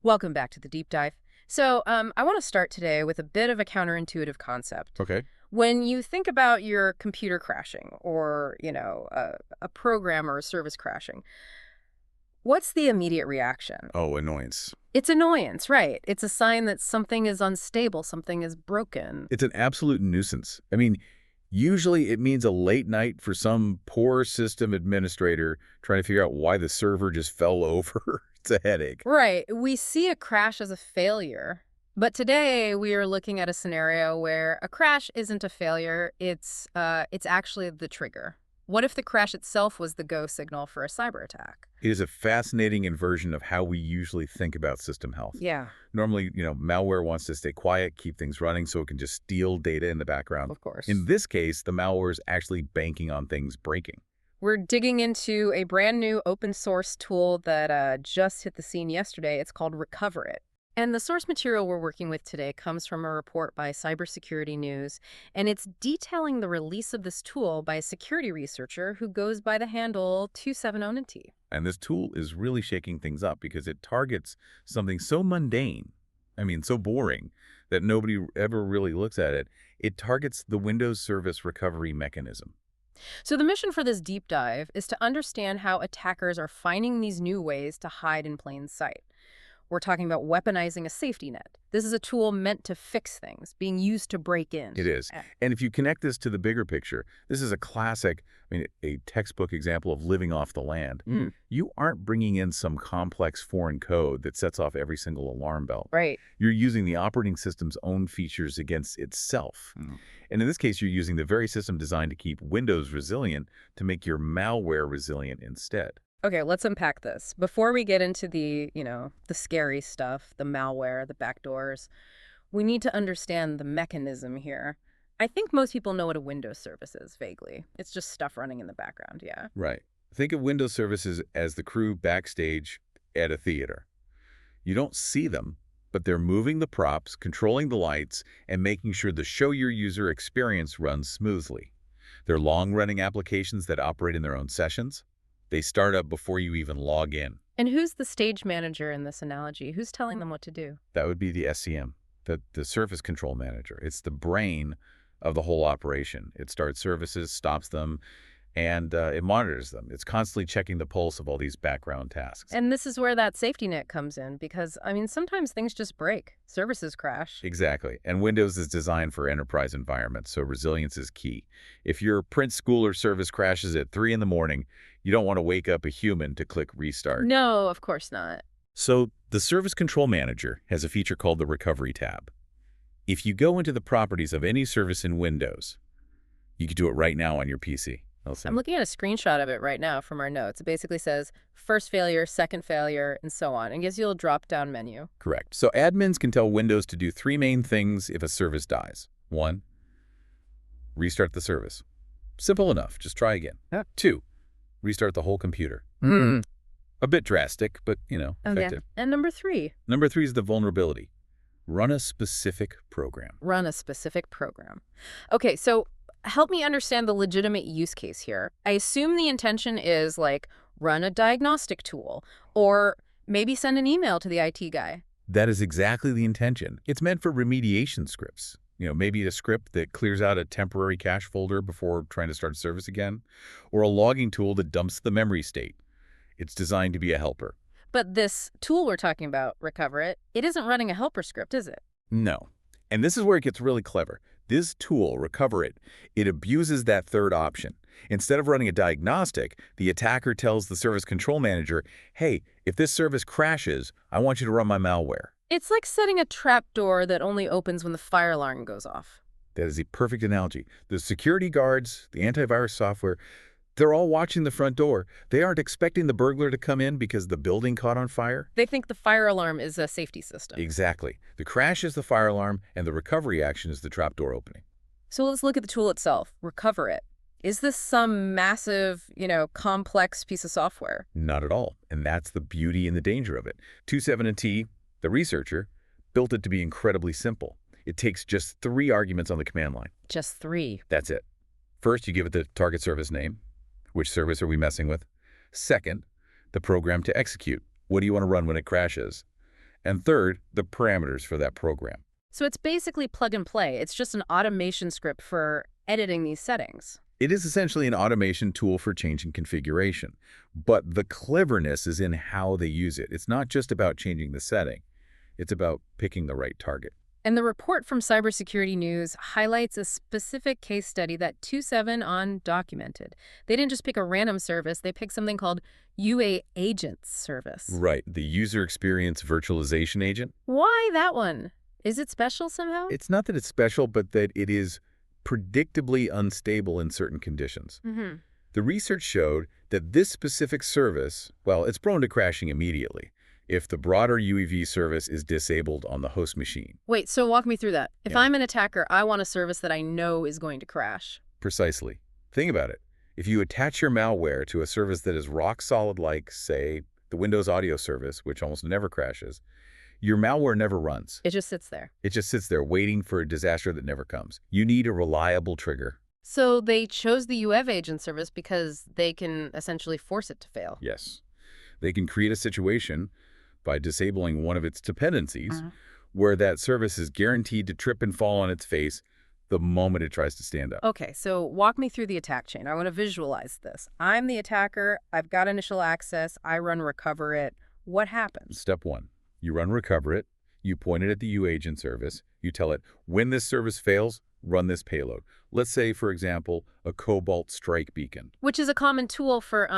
Welcome back to the deep dive. So I want to start today with a bit of a counterintuitive concept. Okay. When you think about your computer crashing or, a program or a service crashing, what's the immediate reaction? Oh, annoyance. It's annoyance, right? It's a sign that something is unstable, something is broken. It's an absolute nuisance. I mean, usually it means a late night for some poor system administrator trying to figure out why the server just fell over. It's a headache. Right. We see a crash as a failure. But today we are looking at a scenario where a crash isn't a failure, it's actually the trigger. What if the crash itself was the go signal for a cyber attack? It is a fascinating inversion of how we usually think about system health. Yeah, Normally, malware wants to stay quiet, keep things running so it can just steal data in the background. of course. In this case, the malware is actually banking on things breaking. We're digging into a brand new open source tool that just hit the scene yesterday. It's called RecoverIt. And the source material we're working with today comes from a report by Cybersecurity News, and it's detailing the release of this tool by a security researcher who goes by the handle TwoSevenOneT. And this tool is really shaking things up because it targets something so mundane, so boring, that nobody ever really looks at it. It targets the Windows Service Recovery Mechanism. So the mission for this deep dive is to understand how attackers are finding these new ways to hide in plain sight. We're talking about weaponizing a safety net. This is a tool meant to fix things, being used to break in. It is. And if you connect this to the bigger picture, this is a classic, a textbook example of living off the land. You aren't bringing in some complex foreign code that sets off every single alarm bell. Right. You're using the operating system's own features against itself. And in this case, you're using the very system designed to keep Windows resilient to make your malware resilient instead. Okay, let's unpack this. Before we get into the scary stuff, the malware, the backdoors, we need to understand the mechanism here. I think most people know what a Windows service is, vaguely. It's just stuff running in the background, yeah? Right. Think of Windows services as the crew backstage at a theater. You don't see them, but they're moving the props, controlling the lights, and making sure the show your user experience runs smoothly. They're long-running applications that operate in their own sessions. They start up before you even log in. And who's the stage manager in this analogy? Who's telling them what to do? That would be the SCM, the Service Control Manager. It's the brain of the whole operation. It starts services, stops them, and it monitors them. It's constantly checking the pulse of all these background tasks. And this is where that safety net comes in because, sometimes things just break. Services crash. Exactly. And Windows is designed for enterprise environments, so resilience is key. If your print school or service crashes at 3 in the morning, you don't want to wake up a human to click restart. No, of course not. So the Service Control Manager has a feature called the Recovery tab. If you go into the properties of any service in Windows, you can do it right now on your PC. I'm looking at a screenshot of it right now from our notes. It basically says first failure, second failure, and so on, and gives you a drop-down menu. Correct. So admins can tell Windows to do 3 main things if a service dies. 1, restart the service. Simple enough. Just try again. 2, restart the whole computer. A bit drastic, but, effective. Yeah. And number 3? Number 3 is the vulnerability. Run a specific program. Run a specific program. Okay, so help me understand the legitimate use case here. I assume the intention is run a diagnostic tool or maybe send an email to the IT guy. That is exactly the intention. It's meant for remediation scripts. Maybe a script that clears out a temporary cache folder before trying to start service again, or a logging tool that dumps the memory state. It's designed to be a helper. But this tool we're talking about, RecoverIt, it isn't running a helper script, is it? No. And this is where it gets really clever. This tool, RecoverIt, it abuses that third option. Instead of running a diagnostic, the attacker tells the Service Control Manager, hey, if this service crashes, I want you to run my malware. It's like setting a trapdoor that only opens when the fire alarm goes off. That is a perfect analogy. The security guards, the antivirus software, they're all watching the front door. They aren't expecting the burglar to come in because the building caught on fire. They think the fire alarm is a safety system. Exactly. The crash is the fire alarm, and the recovery action is the trapdoor opening. So let's look at the tool itself, RecoverIt. Is this some massive, complex piece of software? Not at all. And that's the beauty and the danger of it. TwoSevenOneT, the researcher, built it to be incredibly simple. It takes just 3 arguments on the command line. Just 3. That's it. First, you give it the target service name. Which service are we messing with? Second, the program to execute. What do you want to run when it crashes? And third, the parameters for that program. So it's basically plug and play. It's just an automation script for editing these settings. It is essentially an automation tool for changing configuration, but the cleverness is in how they use it. It's not just about changing the setting. It's about picking the right target. And the report from Cybersecurity News highlights a specific case study that TwoSevenOneT documented. They didn't just pick a random service, they picked something called UevAgentService. Right, the user experience virtualization agent. Why that one? Is it special somehow? It's not that it's special, but that it is predictably unstable in certain conditions. The research showed that this specific service, well, it's prone to crashing immediately if the broader UEV service is disabled on the host machine. Wait, so walk me through that. If Yeah. I'm an attacker, I want a service that I know is going to crash. Precisely. Think about it. If you attach your malware to a service that is rock solid like, say, the Windows audio service, which almost never crashes, your malware never runs. It just sits there. It just sits there waiting for a disaster that never comes. You need a reliable trigger. So they chose the UevAgentService because they can essentially force it to fail. Yes. They can create a situation by disabling one of its dependencies where that service is guaranteed to trip and fall on its face the moment it tries to stand up. Okay, so walk me through the attack chain. I want to visualize this. I'm the attacker. I've got initial access. I run RecoverIt. What happens? Step 1. You run RecoverIt. You point it at the UAgent service. You tell it, when this service fails, run this payload. Let's say, for example, a Cobalt Strike beacon. Which is a common tool for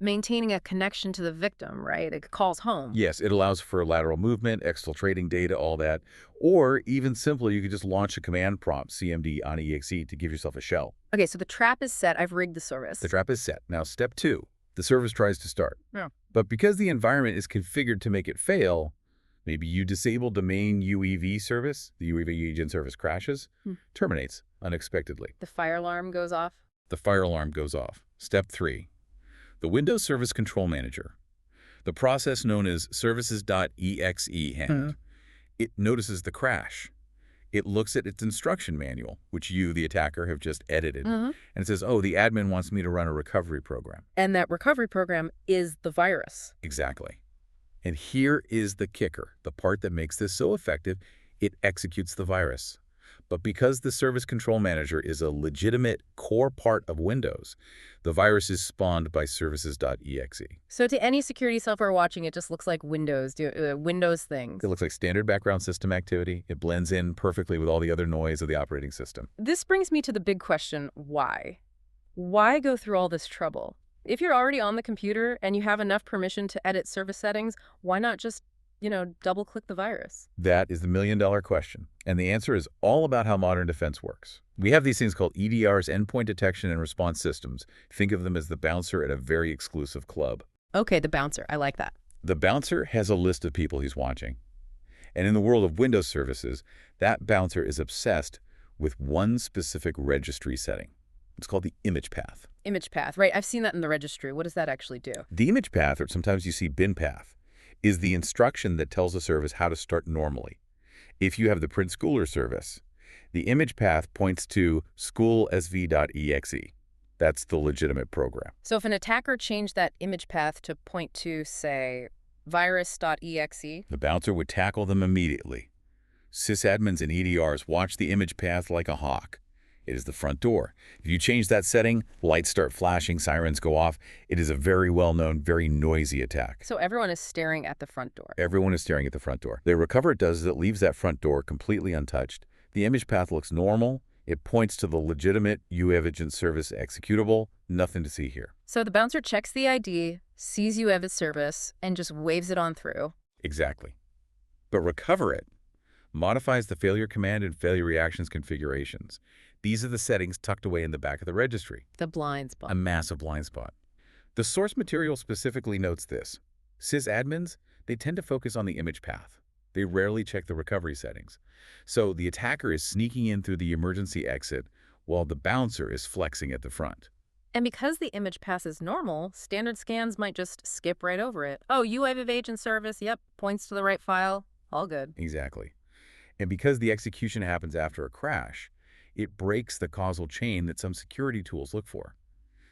maintaining a connection to the victim, right? It calls home. Yes, it allows for lateral movement, exfiltrating data, all that. Or even simpler, you could just launch a command prompt, CMD on exe, to give yourself a shell. Okay, so the trap is set. I've rigged the service. The trap is set. Now, step 2, the service tries to start. Yeah. But because the environment is configured to make it fail, maybe you disable the main UEV service, the UEV agent service crashes, terminates unexpectedly. The fire alarm goes off. The fire alarm goes off. Step 3, the Windows Service Control Manager, the process known as services.exe hand. It notices the crash. It looks at its instruction manual, which you, the attacker, have just edited, and it says, oh, the admin wants me to run a recovery program. And that recovery program is the virus. Exactly. And here is the kicker, the part that makes this so effective: it executes the virus. But because the Service Control Manager is a legitimate core part of Windows, the virus is spawned by services.exe. So to any security software watching, it just looks like Windows, Windows things. It looks like standard background system activity. It blends in perfectly with all the other noise of the operating system. This brings me to the big question, why? Why go through all this trouble? If you're already on the computer and you have enough permission to edit service settings, why not just, double-click the virus? That is the million-dollar question. And the answer is all about how modern defense works. We have these things called EDRs, endpoint detection and response systems. Think of them as the bouncer at a very exclusive club. Okay, the bouncer. I like that. The bouncer has a list of people he's watching. And in the world of Windows services, that bouncer is obsessed with one specific registry setting. It's called the ImagePath. ImagePath, right. I've seen that in the registry. What does that actually do? The ImagePath, or sometimes you see bin path, is the instruction that tells a service how to start normally. If you have the print schooler service, the ImagePath points to schoolsv.exe. That's the legitimate program. So if an attacker changed that ImagePath to point to, say, virus.exe, the bouncer would tackle them immediately. Sysadmins and EDRs watch the ImagePath like a hawk. It is the front door. If you change that setting, lights start flashing, sirens go off. It is a very well-known, very noisy attack. So everyone is staring at the front door. Everyone is staring at the front door. The RecoverIt does is it leaves that front door completely untouched. The ImagePath looks normal. It points to the legitimate UevAgentService executable. Nothing to see here. So the bouncer checks the ID, sees UevAgentService, and just waves it on through. Exactly. But RecoverIt modifies the FailureCommand and FailureActions configurations. These are the settings tucked away in the back of the registry. The blind spot. A massive blind spot. The source material specifically notes this. Sysadmins, they tend to focus on the ImagePath. They rarely check the recovery settings. So the attacker is sneaking in through the emergency exit while the bouncer is flexing at the front. And because the ImagePath is normal, standard scans might just skip right over it. Oh, UevAgentService, yep, points to the right file, all good. Exactly. And because the execution happens after a crash, it breaks the causal chain that some security tools look for.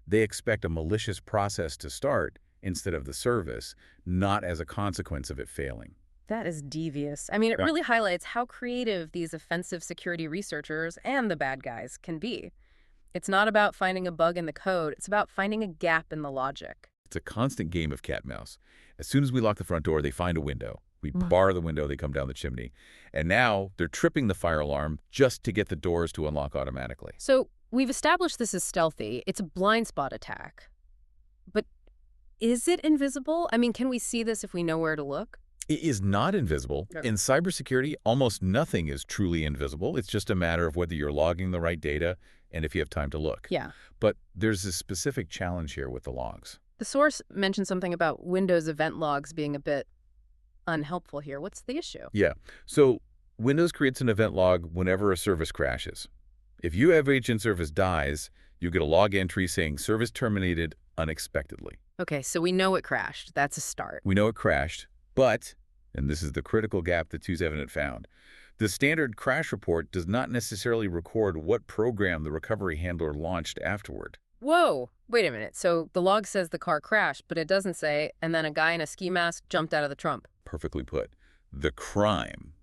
They expect a malicious process to start instead of the service, not as a consequence of it failing. That is devious. I mean, it Yeah. really highlights how creative these offensive security researchers and the bad guys can be. It's not about finding a bug in the code, it's about finding a gap in the logic. It's a constant game of cat and mouse. As soon as we lock the front door, they find a window. We Mm. bar the window, they come down the chimney. And now they're tripping the fire alarm just to get the doors to unlock automatically. So we've established this is stealthy. It's a blind spot attack. But is it invisible? I mean, can we see this if we know where to look? It is not invisible. Okay. In cybersecurity, almost nothing is truly invisible. It's just a matter of whether you're logging the right data and if you have time to look. Yeah. But there's a specific challenge here with the logs. The source mentioned something about Windows event logs being a bit unhelpful here. What's the issue? Yeah. So Windows creates an event log whenever a service crashes. If UevAgentService dies, you get a log entry saying service terminated unexpectedly. Okay, so we know it crashed. That's a start. We know it crashed, but, and this is the critical gap that TwoSevenOneT found, the standard crash report does not necessarily record what program the recovery handler launched afterward. Whoa, wait a minute. So the log says the car crashed, but it doesn't say, and then a guy in a ski mask jumped out of the trunk. Perfectly put. The crime,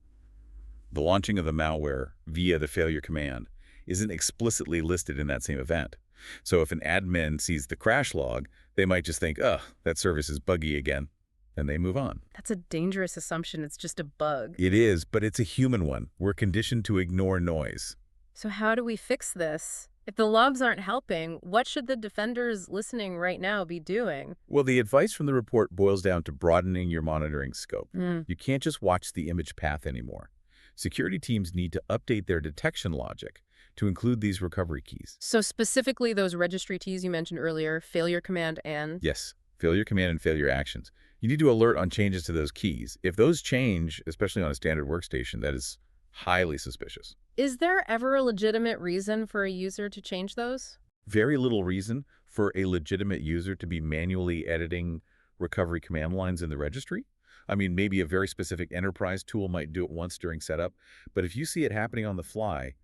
the launching of the malware via the failure command, isn't explicitly listed in that same event. So if an admin sees the crash log, they might just think, oh, that service is buggy again, and they move on. That's a dangerous assumption. It's just a bug. It is, but it's a human one. We're conditioned to ignore noise. So how do we fix this? If the logs aren't helping, what should the defenders listening right now be doing? Well, the advice from the report boils down to broadening your monitoring scope. Mm. You can't just watch the image path anymore. Security teams need to update their detection logic to include these recovery keys. So specifically those registry keys you mentioned earlier, failure command and... Yes, failure command and failure actions. You need to alert on changes to those keys. If those change, especially on a standard workstation, that is highly suspicious. Is there ever a legitimate reason for a user to change those? Very little reason for a legitimate user to be manually editing recovery command lines in the registry. I mean, maybe a very specific enterprise tool might do it once during setup, but if you see it happening on the fly,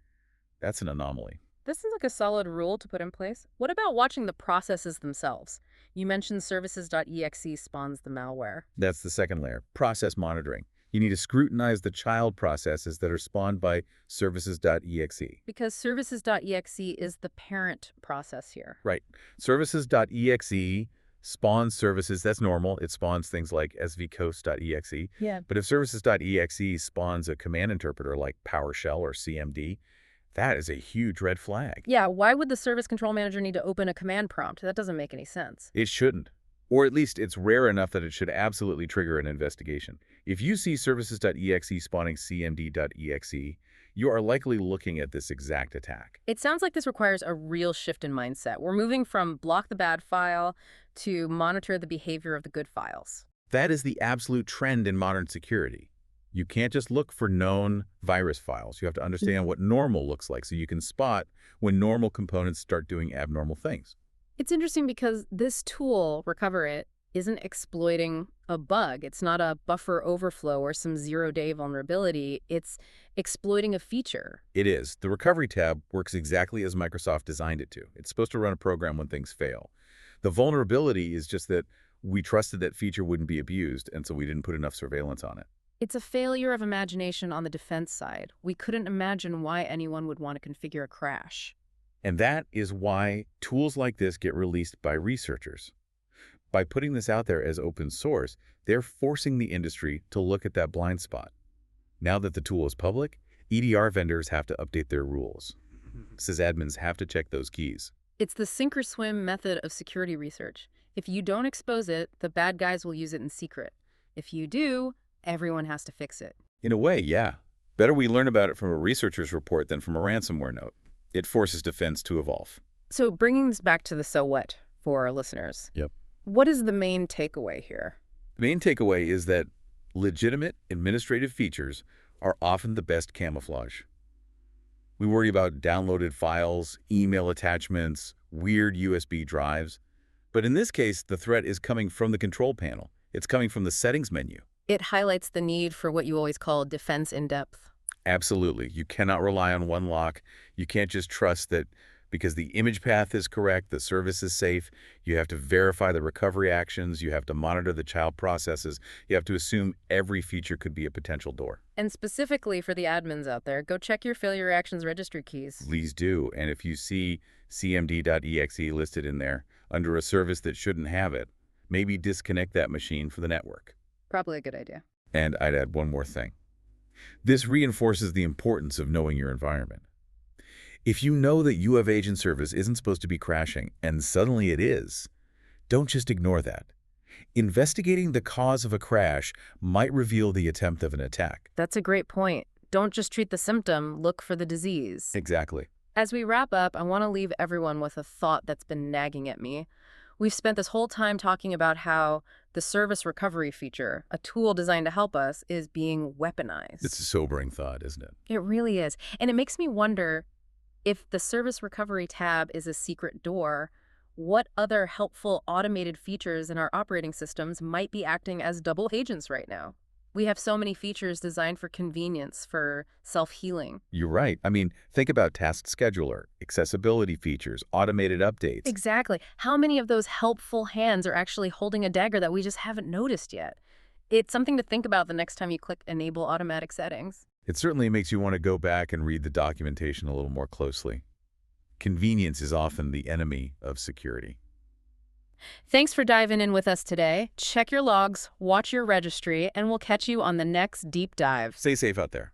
that's an anomaly. This seems like a solid rule to put in place. What about watching the processes themselves? You mentioned services.exe spawns the malware. That's the second layer, process monitoring. You need to scrutinize the child processes that are spawned by services.exe. Because services.exe is the parent process here. Right. Services.exe spawns services. That's normal. It spawns things like svcoast.exe. Yeah. But if services.exe spawns a command interpreter like PowerShell or CMD, that is a huge red flag. Yeah, why would the service control manager need to open a command prompt? That doesn't make any sense. It shouldn't. Or at least it's rare enough that it should absolutely trigger an investigation. If you see services.exe spawning cmd.exe, you are likely looking at this exact attack. It sounds like this requires a real shift in mindset. We're moving from block the bad file to monitor the behavior of the good files. That is the absolute trend in modern security. You can't just look for known virus files. You have to understand what normal looks like so you can spot when normal components start doing abnormal things. It's interesting because this tool, RecoverIt, isn't exploiting a bug. It's not a buffer overflow or some zero-day vulnerability. It's exploiting a feature. It is. The Recovery tab works exactly as Microsoft designed it to. It's supposed to run a program when things fail. The vulnerability is just that we trusted that feature wouldn't be abused, and so we didn't put enough surveillance on it. It's a failure of imagination on the defense side. We couldn't imagine why anyone would want to configure a crash. And that is why tools like this get released by researchers. By putting this out there as open source, they're forcing the industry to look at that blind spot. Now that the tool is public, EDR vendors have to update their rules. Sysadmins have to check those keys. It's the sink or swim method of security research. If you don't expose it, the bad guys will use it in secret. If you do, everyone has to fix it. In a way, yeah. Better we learn about it from a researcher's report than from a ransomware note. It forces defense to evolve. So bringing this back to the so what for our listeners. Yep. What is the main takeaway here? The main takeaway is that legitimate administrative features are often the best camouflage. We worry about downloaded files, email attachments, weird USB drives. But in this case, the threat is coming from the control panel. It's coming from the settings menu. It highlights the need for what you always call defense in depth. Absolutely. You cannot rely on one lock. You can't just trust that because the image path is correct, the service is safe, you have to verify the recovery actions, you have to monitor the child processes, you have to assume every feature could be a potential door. And specifically for the admins out there, go check your FailureActions registry keys. Please do, and if you see cmd.exe listed in there under a service that shouldn't have it, maybe disconnect that machine from the network. Probably a good idea. And I'd add one more thing. This reinforces the importance of knowing your environment. If you know that UevAgentService isn't supposed to be crashing, and suddenly it is, don't just ignore that. Investigating the cause of a crash might reveal the attempt of an attack. That's a great point. Don't just treat the symptom, look for the disease. Exactly. As we wrap up, I want to leave everyone with a thought that's been nagging at me. We've spent this whole time talking about how the service recovery feature, a tool designed to help us, is being weaponized. It's a sobering thought, isn't it? It really is. And it makes me wonder, if the service recovery tab is a secret door, what other helpful automated features in our operating systems might be acting as double agents right now? We have so many features designed for convenience, for self-healing. You're right. I mean, think about Task Scheduler, accessibility features, automated updates. Exactly. How many of those helpful hands are actually holding a dagger that we just haven't noticed yet? It's something to think about the next time you click Enable Automatic Settings. It certainly makes you want to go back and read the documentation a little more closely. Convenience is often the enemy of security. Thanks for diving in with us today. Check your logs, watch your registry, and we'll catch you on the next deep dive. Stay safe out there.